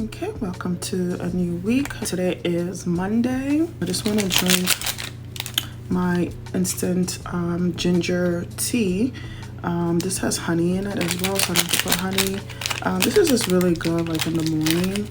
Okay, welcome to a new week. Today is Monday. I just want to drink my instant ginger tea. This has honey in it as well, so I don't have to put honey. This is just really good like in the morning.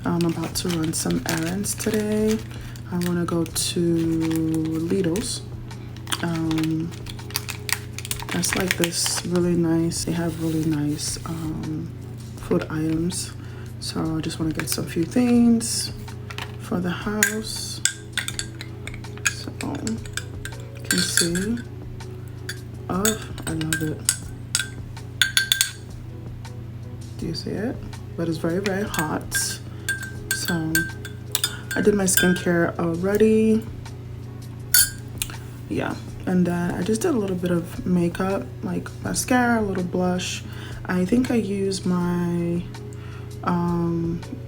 I'm about to run some errands today. I want to go to Lidl's. That's like this really nice. They have really nice food items. So I just want to get some few things for the house. So you can see. Oh, I love it. Do you see it? But it's very, very hot. So I did my skincare already. Yeah. And then I just did a little bit of makeup, like mascara, a little blush. I think I used my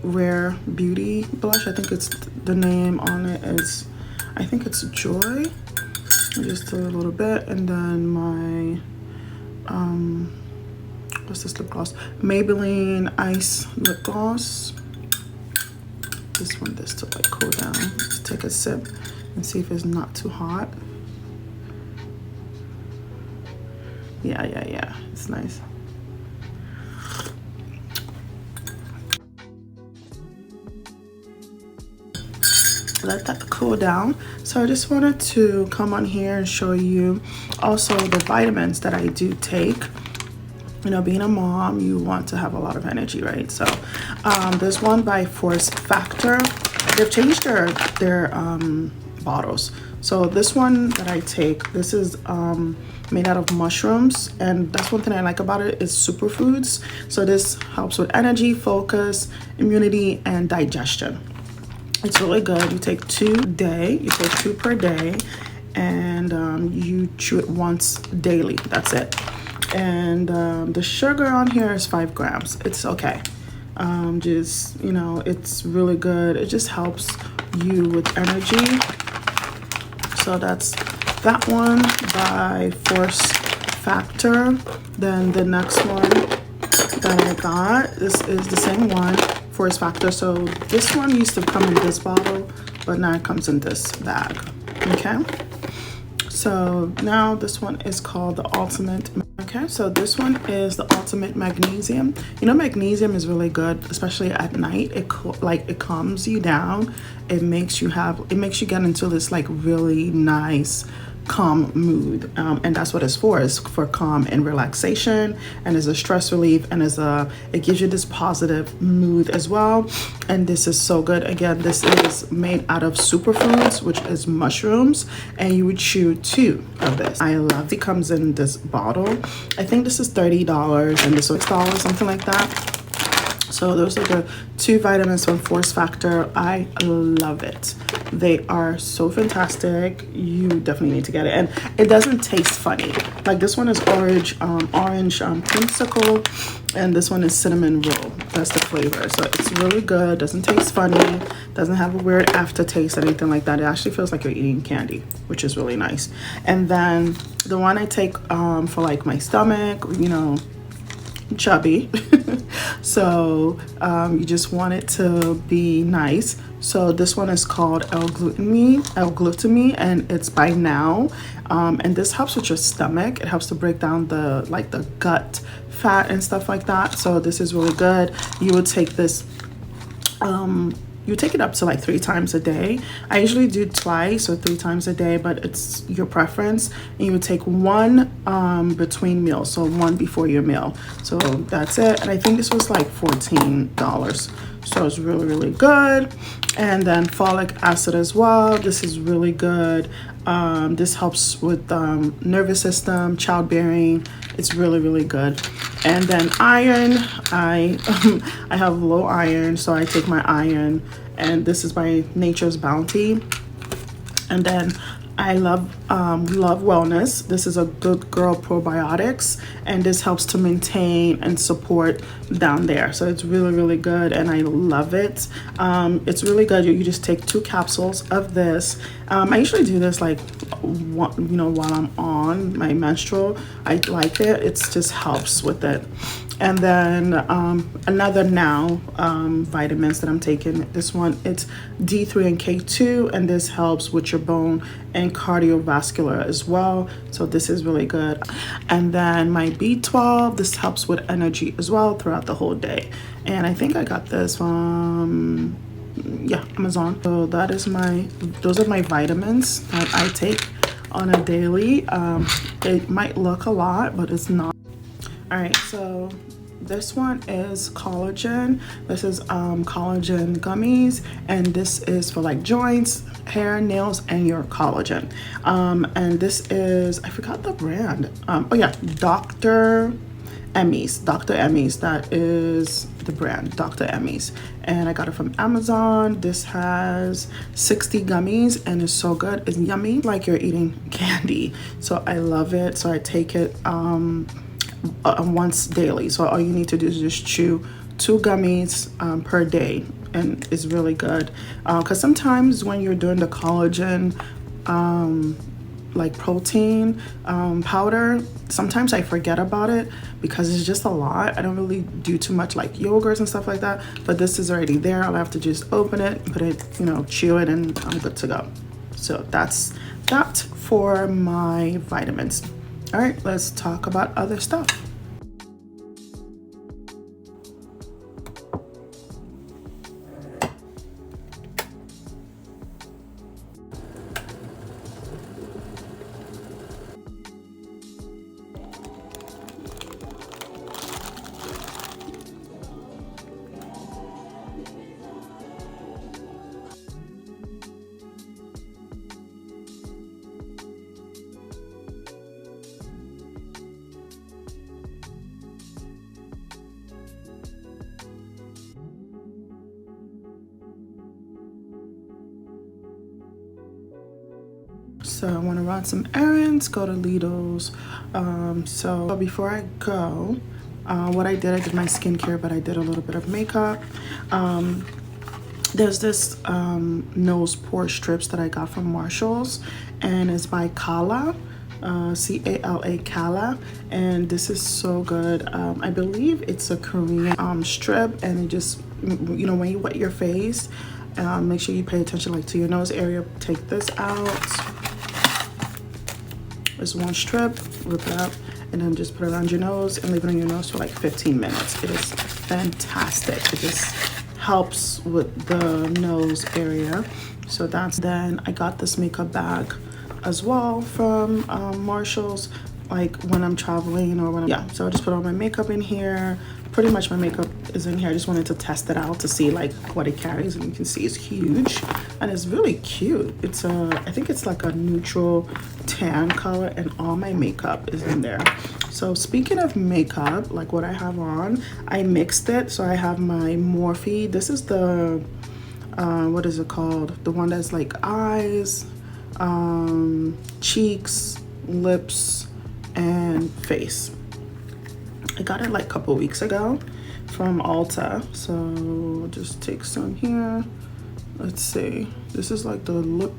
Rare Beauty blush. I think it's the name on it is, I think it's Joy. I just did a little bit, and then my what's this lip gloss? Maybelline Ice lip gloss. Just want this to like cool down. Just take a sip and see if it's not too hot. Yeah, it's nice. Let that cool down. So I just wanted to come on here and show you also the vitamins that I do take. You know, being a mom, you want to have a lot of energy, right? So there's one by Force Factor. They've changed their bottles. So this one that I take, this is made out of mushrooms, and that's one thing I like about it is superfoods. So this helps with energy, focus, immunity, and digestion. It's really good. You take two per day, and you chew it once daily. That's it. And the sugar on here is 5 grams. It's okay. Just, you know, it's really good. It just helps you with energy. So that's that one by Force Factor. Then the next one that I got, this is the same one, Force Factor. So this one used to come in this bottle, but now it comes in this bag. Okay, so now this one is called the Ultimate. Okay, so this one is the Ultimate Magnesium. You know, magnesium is really good, especially at night. It calms you down. It makes you get into this like really nice calm mood, and that's what it's for. It's for calm and relaxation, and as a stress relief, and it gives you this positive mood as well. And this is so good. Again, this is made out of superfoods, which is mushrooms, and you would chew 2 of this. I love it. Comes in this bottle. I think this is $30 and this is $6, something like that. So those are the 2 vitamins from Force Factor. I love it. They are so fantastic. You definitely need to get it. And it doesn't taste funny. Like this one is orange creamsicle, and this one is cinnamon roll. That's the flavor. So it's really good. Doesn't taste funny. Doesn't have a weird aftertaste or anything like that. It actually feels like you're eating candy, which is really nice. And then the one I take for like my stomach, you know, chubby. So you just want it to be nice. So this one is called L-glutamine, and it's by Now. And this helps with your stomach. It helps to break down the gut fat and stuff like that. So this is really good. You would take this you take it up to like 3 times a day. I usually do twice or 3 times a day, but it's your preference. And you would take 1 between meals, so 1 before your meal. So that's it. And I think this was like $14. So it's really, really good. And then folic acid as well. This is really good. This helps with nervous system, childbearing. It's really, really good. And then iron, I have low iron, so I take my iron, and this is by Nature's Bounty. And then I love Wellness. This is a Good Girl Probiotics, and this helps to maintain and support down there. So it's really, really good, and I love it. It's really good. You just take 2 capsules of this. I usually do this like while I'm on my menstrual. I like it. It just helps with it. And then another now vitamins that I'm taking. This one, it's D3 and K2, and this helps with your bone and cardiovascular as well. So this is really good. And then my B12, this helps with energy as well throughout the whole day. And I think I got this from, yeah, Amazon. So that is those are my vitamins that I take on a daily. It might look a lot, but it's not. All right, so this one is collagen. This is collagen gummies, and this is for like joints, hair, nails, and your collagen. And this is, I forgot the brand. Oh yeah, Dr. Emmy's. Dr. Emmy's, that is the brand, Dr. Emmy's. And I got it from Amazon. This has 60 gummies and it's so good. It's yummy, like you're eating candy. So I love it. So I take it once daily. So all you need to do is just chew 2 gummies per day, and it's really good. Because sometimes when you're doing the collagen like protein powder, sometimes I forget about it because it's just a lot. I don't really do too much like yogurts and stuff like that, but this is already there. I'll have to just open it, put it, you know, chew it, and I'm good to go. So that's that for my vitamins. All right, let's talk about other stuff. So I want to run some errands, go to Lidl's. So before I go, what I did my skincare, but I did a little bit of makeup. There's this nose pore strips that I got from Marshall's, and it's by Kala, C-A-L-A, Kala, and this is so good. I believe it's a Korean strip, and it just, you know, when you wet your face, make sure you pay attention like to your nose area. Take this out. It's one strip, rip it up, and then just put it around your nose and leave it on your nose for like 15 minutes. It is fantastic. It just helps with the nose area. So that's, then I got this makeup bag as well from Marshall's, like when I'm traveling or when I'm, yeah. So I just put all my makeup in here. Pretty much my makeup is in here. I just wanted to test it out to see like what it carries, and you can see it's huge and it's really cute. It's I think it's like a neutral tan color, and all my makeup is in there. So speaking of makeup, like what I have on, I mixed it. So I have my Morphe. This is the what is it called? The one that's like eyes, cheeks, lips, and face. I got it like a couple weeks ago from Ulta. So I'll just take some here. Let's see. This is like the lip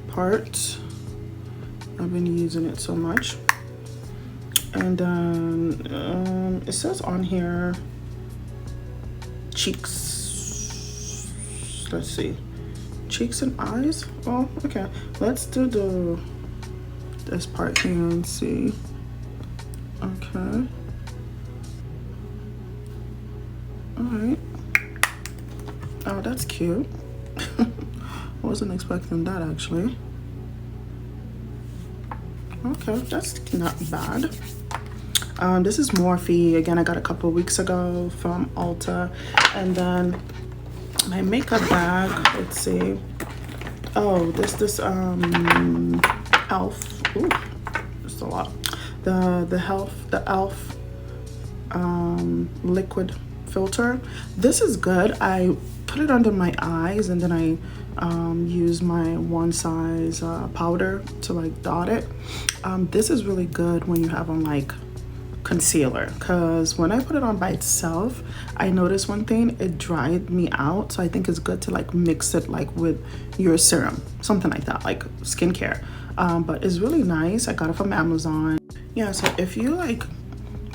part. I've been using it so much. And then it says on here cheeks. Let's see. Cheeks and eyes. Oh, okay. Let's do this part here and see. Okay. Alright. Oh, that's cute. Wasn't expecting that actually. Okay, that's not bad. This is Morphe. Again, I got a couple weeks ago from Ulta. And then my makeup bag, let's see. Oh, this e.l.f. Ooh, just a lot. The e.l.f. liquid filter. This is good. I put it under my eyes, and then I use my one size powder to like dot it. This is really good when you have on like concealer, because when I put it on by itself, I noticed one thing, it dried me out. So I think it's good to like mix it like with your serum, something like that, like skincare. But it's really nice. I got it from Amazon. Yeah, so if you like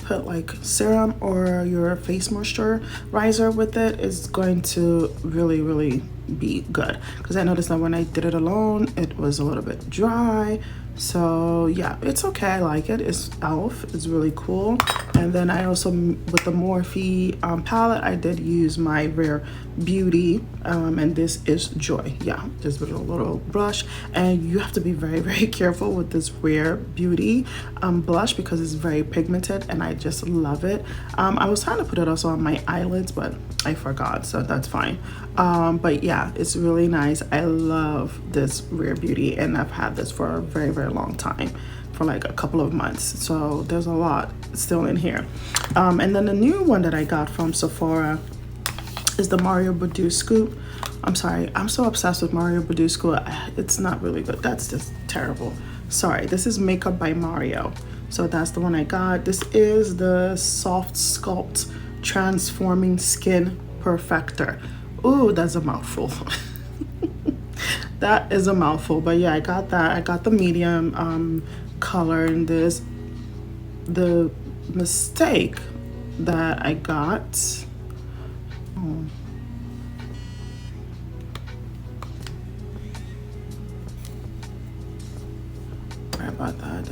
put like serum or your face moisturizer with it, is going to really be good, because I noticed that when I did it alone it was a little bit dry. So yeah, it's okay. I like it. It's elf. It's really cool. And then I also, with the Morphe palette, I did use my Rare Beauty, and this is Joy. Yeah, just with a little brush. And you have to be very careful with this Rare Beauty blush, because it's very pigmented and I just love it. I was trying to put it also on my eyelids, but I forgot, so that's fine. But yeah, it's really nice. I love this Rare Beauty, and I've had this for a very long time, for like a couple of months. So there's a lot still in here. And then the new one that I got from Sephora is the Mario Badoo Scoop. I'm sorry, I'm so obsessed with Mario Badoo Scoop. It's not really good. That's just terrible. Sorry, this is Makeup by Mario. So that's the one I got. This is the Soft Sculpt Transforming Skin Perfector. Ooh, that's a mouthful. That is a mouthful. But yeah, I got that. I got the medium color in this. The mistake that I got, sorry about that.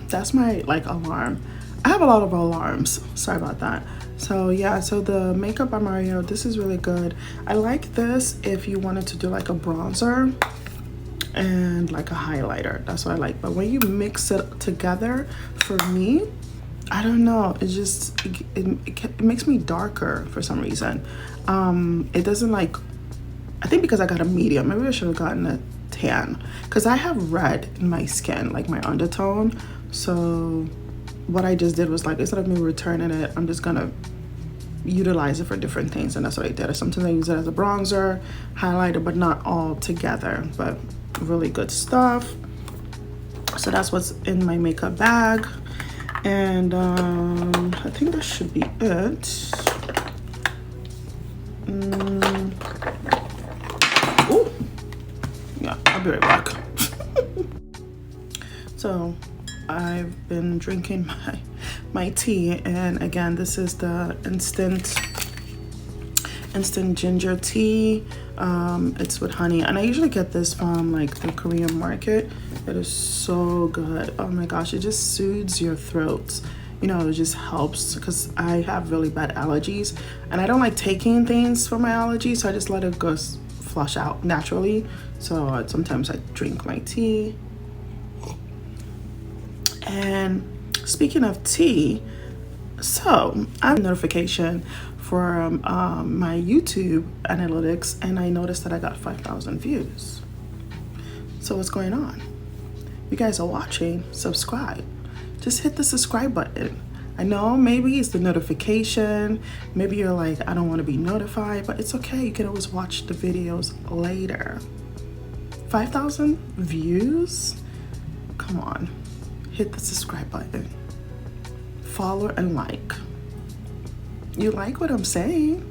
That's my like alarm. I have a lot of alarms. Sorry about that. So yeah, so the Makeup by Mario, this is really good. I like this if you wanted to do like a bronzer and like a highlighter. That's what I like. But when you mix it together, for me, I don't know, it just it makes me darker for some reason. It doesn't like, I think because I got a medium, maybe I should have gotten a tan, because I have red in my skin, like my undertone. So what I just did was, like, instead of me returning it, I'm just gonna utilize it for different things, and that's what I did. Sometimes I use it as a bronzer, highlighter, but not all together. But really good stuff. So that's what's in my makeup bag, and I think that should be it. Oh yeah, I'll be right back. So I've been drinking my tea, and again, this is the instant ginger tea. It's with honey, and I usually get this from like the Korean market. It is so good. Oh my gosh, it just soothes your throat. You know, it just helps, because I have really bad allergies, and I don't like taking things for my allergies, so I just let it go flush out naturally. So sometimes I drink my tea. And speaking of tea, so I have a notification for my YouTube analytics, and I noticed that I got 5,000 views. So what's going on? You guys are watching, subscribe. Just hit the subscribe button. I know maybe it's the notification, maybe you're like, I don't want to be notified, but it's okay, you can always watch the videos later. 5,000 views? Come on. Hit the subscribe button, follow and like. You like what I'm saying?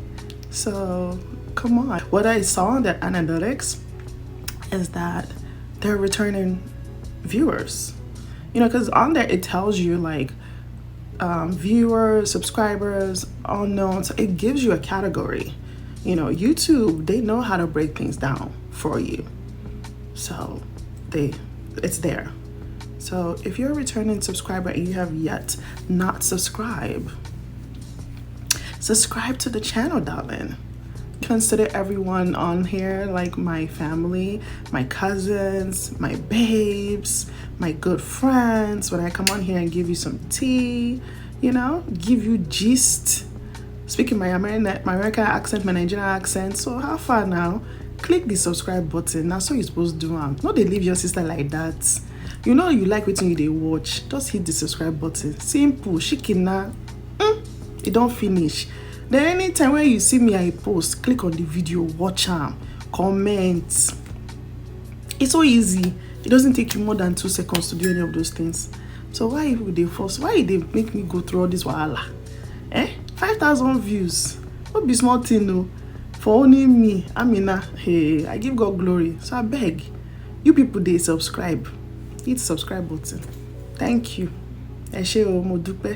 So come on. What I saw in the analytics is that they're returning viewers. You know, because on there it tells you like viewers, subscribers, unknown. So it gives you a category. You know, YouTube, they know how to break things down for you. So it's there. So if you're a returning subscriber and you have yet not subscribed, subscribe to the channel, darling. Consider everyone on here like my family, my cousins, my babes, my good friends. When I come on here and give you some tea, you know, give you gist, speaking my American accent, my Nigerian accent. So how far now? Click the subscribe button. That's what you're supposed to do. No, they leave your sister like that. You know you like wetin you dey watch, just hit the subscribe button. Simple, shikina. It don't finish. Then anytime when you see me I post, click on the video, watch am, comment. It's so easy. It doesn't take you more than 2 seconds to do any of those things. So why would they force? Why they make me go through all this wahala? 5,000 views. What be small thing no? For only me, Amina. Hey, I give God glory. So I beg you people, they subscribe. Hit the subscribe button. Thank you. Ẹ ṣé o, mo dúpẹ́.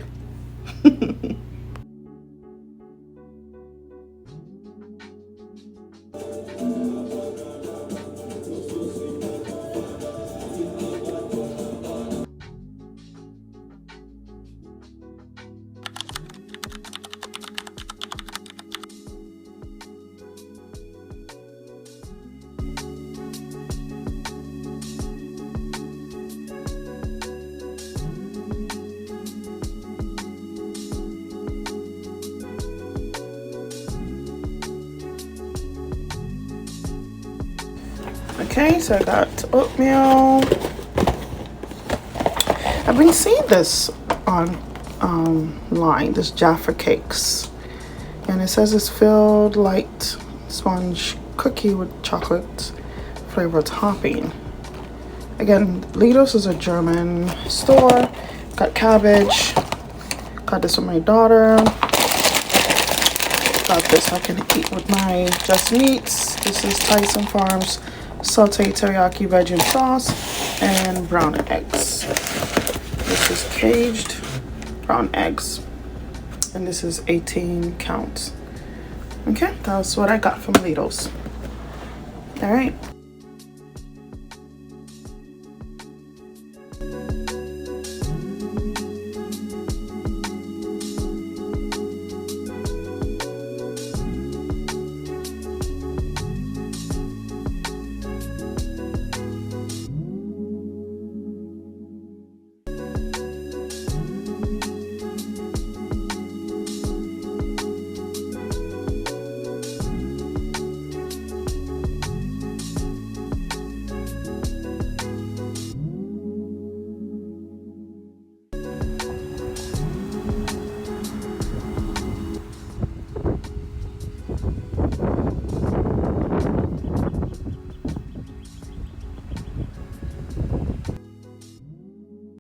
Okay, so I got oatmeal. I've been seeing this on line, this Jaffa cakes, and it says it's filled light sponge cookie with chocolate flavor topping. Again, Lidl's is a German store. Got cabbage. Got this with my daughter. Got this I can eat with my Just Meats. This is Tyson Farms sauteed teriyaki veggie sauce and brown eggs. This is caged brown eggs, and this is 18 counts. Okay, that's what I got from Lidl's. All right.